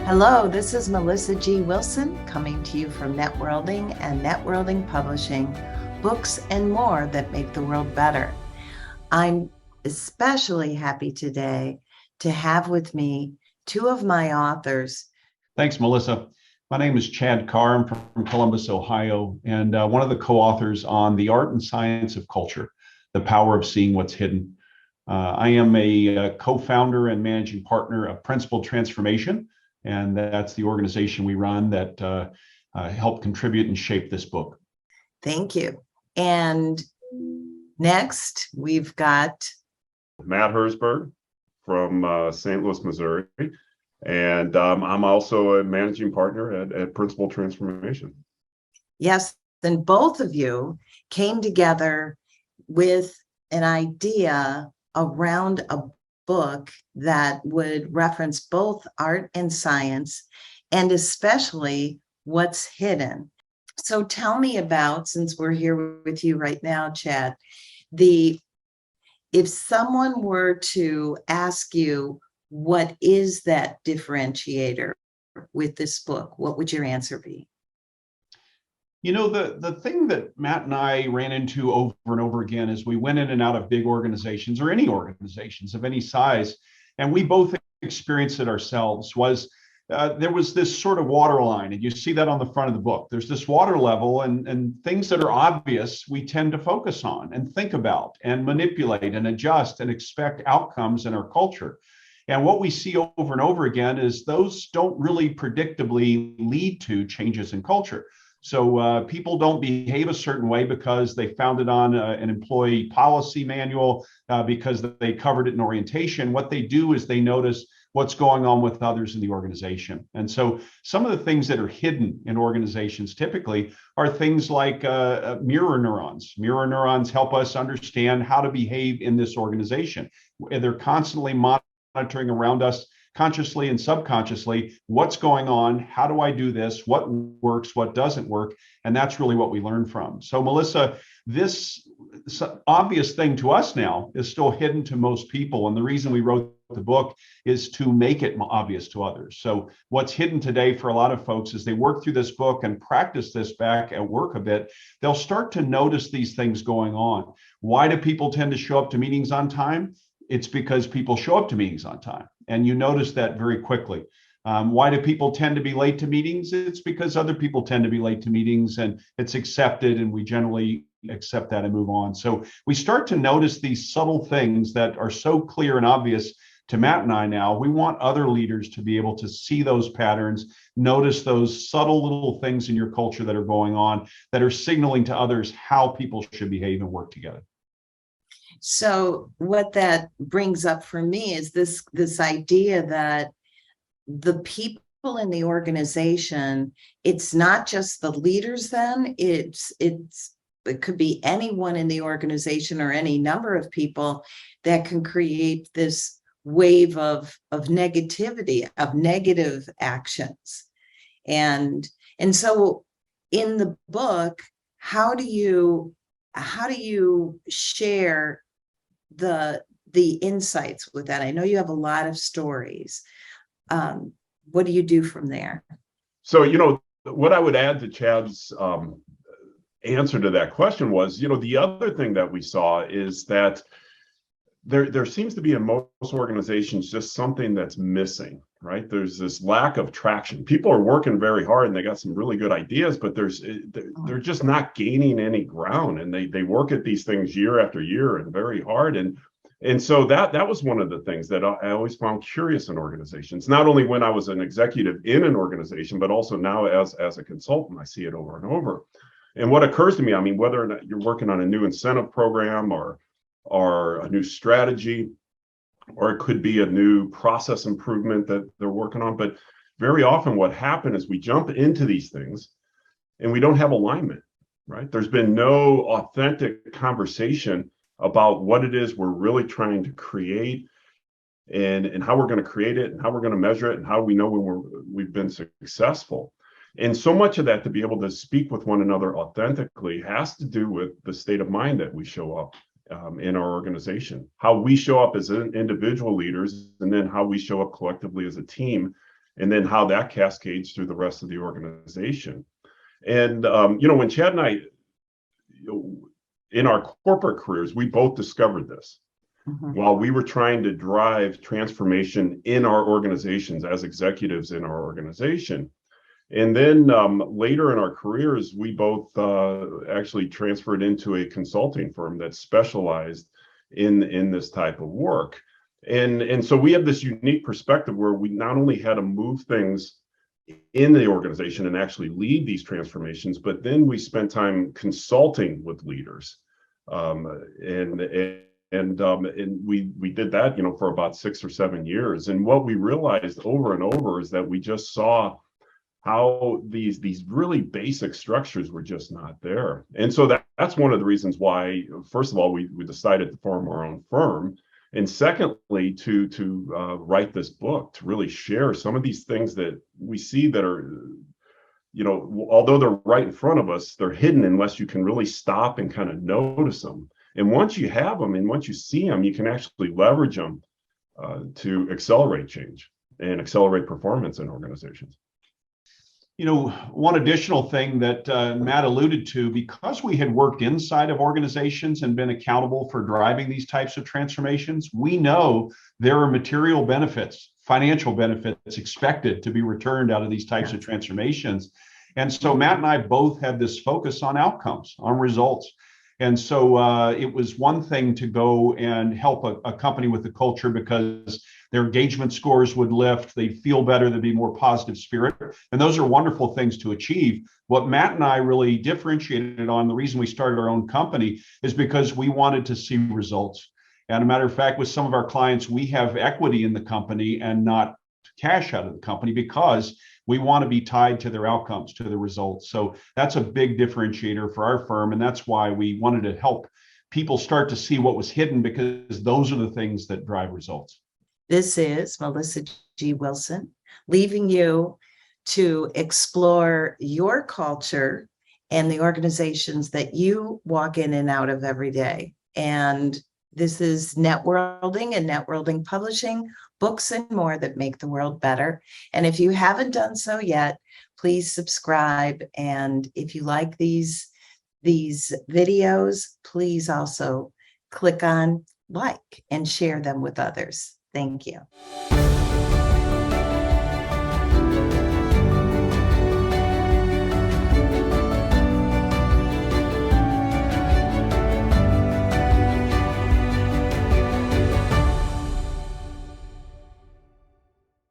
Hello, this is Melissa G. Wilson coming to you from Networlding and Networlding Publishing, books and more that make the world better. I'm especially happy today to have with me two of my authors. Thanks, Melissa. My name is Chad Carr. I'm from Columbus, Ohio, and one of the co-authors on The Art and Science of Culture, The Power of Seeing What's Hidden. I am a co-founder and managing partner of Principled Transformation, and that's the organization we run that helped contribute and shape this book. Thank you. And next, we've got Matt Herzberg from St. Louis, Missouri. And I'm also a managing partner at Principled Transformation. Yes, then both of you came together with an idea around a book that would reference both art and science, and especially what's hidden. So tell me about, since we're here with you right now, Chad, if someone were to ask you, what is that differentiator with this book, what would your answer be? You know, the thing that Matt and I ran into over and over again as we went in and out of big organizations or any organizations of any size, and we both experienced it ourselves, was there was this sort of water line, and you see that on the front of the book. There's this water level, and things that are obvious we tend to focus on and think about and manipulate and adjust and expect outcomes in our culture. And what we see over and over again is those don't really predictably lead to changes in culture. So people don't behave a certain way because they found it on an employee policy manual, because they covered it in orientation. What they do is they notice what's going on with others in the organization. And so some of the things that are hidden in organizations typically are things like mirror neurons. Mirror neurons help us understand how to behave in this organization. They're constantly monitoring around us, consciously and subconsciously, what's going on, how do I do this, what works, what doesn't work, and that's really what we learn from. So Melissa, this obvious thing to us now is still hidden to most people, and the reason we wrote the book is to make it obvious to others. So what's hidden today for a lot of folks as they work through this book and practice this back at work a bit, they'll start to notice these things going on. Why do people tend to show up to meetings on time? It's because people show up to meetings on time, and you notice that very quickly. Why do people tend to be late to meetings? It's because other people tend to be late to meetings, and it's accepted, and we generally accept that and move on. So we start to notice these subtle things that are so clear and obvious to Matt and I now. We want other leaders to be able to see those patterns, notice those subtle little things in your culture that are going on, that are signaling to others how people should behave and work together. So what that brings up for me is this idea that the people in the organization, it's not just the leaders then, it could be anyone in the organization or any number of people that can create this wave of negativity, of negative actions. And so in the book, how do you share the insights with that? I know you have a lot of stories. What do you do from there? So, what I would add to Chad's answer to that question was, the other thing that we saw is that there seems to be in most organizations just something that's missing, right? There's this lack of traction. People are working very hard and they got some really good ideas, but they're just not gaining any ground, and they work at these things year after year and very hard. And so that was one of the things that I always found curious in organizations, not only when I was an executive in an organization, but also now as a consultant. I see it over and over. And what occurs to me, whether or not you're working on a new incentive program or a new strategy, or it could be a new process improvement that they're working on. But very often what happens is we jump into these things and we don't have alignment, right? There's been no authentic conversation about what it is we're really trying to create, and how we're going to create it, and how we're going to measure it, and how we know when we've been successful. And so much of that, to be able to speak with one another authentically, has to do with the state of mind that we show up in our organization, how we show up as individual leaders, and then how we show up collectively as a team. and then how that cascades through the rest of the organization. And when Chad and I, in our corporate careers, we both discovered this while we were trying to drive transformation in our organizations as executives in our organization. And then later in our careers, we both actually transferred into a consulting firm that specialized in this type of work. And so we have this unique perspective where we not only had to move things in the organization and actually lead these transformations, but then we spent time consulting with leaders. And we did that, for about 6 or 7 years. And what we realized over and over is that we just saw how these really basic structures were just not there. And so that's one of the reasons why, first of all, we decided to form our own firm. And secondly, to write this book, to really share some of these things that we see that are, although they're right in front of us, they're hidden unless you can really stop and kind of notice them. And once you have them and once you see them, you can actually leverage them to accelerate change and accelerate performance in organizations. One additional thing that Matt alluded to, because we had worked inside of organizations and been accountable for driving these types of transformations, we know there are material benefits, financial benefits expected to be returned out of these types of transformations. And so Matt and I both had this focus on outcomes, on results. And so it was one thing to go and help a company with the culture because their engagement scores would lift, they'd feel better, there'd be more positive spirit. And those are wonderful things to achieve. What Matt and I really differentiated on, the reason we started our own company, is because we wanted to see results. And a matter of fact, with some of our clients, we have equity in the company and not cash out of the company because we want to be tied to their outcomes, to the results. So that's a big differentiator for our firm. And that's why we wanted to help people start to see what was hidden, because those are the things that drive results. This is Melissa G. Wilson, leaving you to explore your culture and the organizations that you walk in and out of every day. And this is Networlding and Networlding Publishing, books and more that make the world better. And if you haven't done so yet, please subscribe. And if you like these videos, please also click on like and share them with others. Thank you.